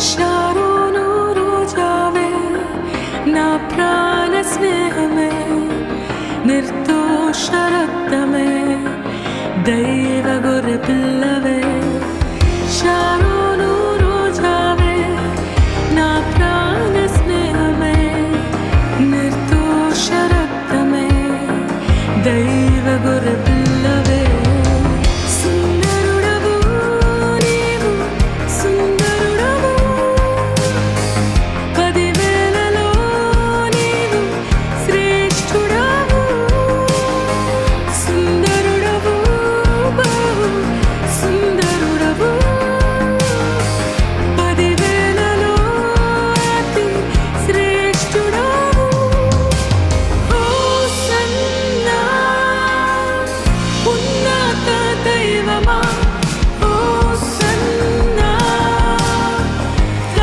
शारोनु रोजावे ना प्राण स्नेहमे निर्दोष रक्तमे दैव गुरु पिल्लवे शारो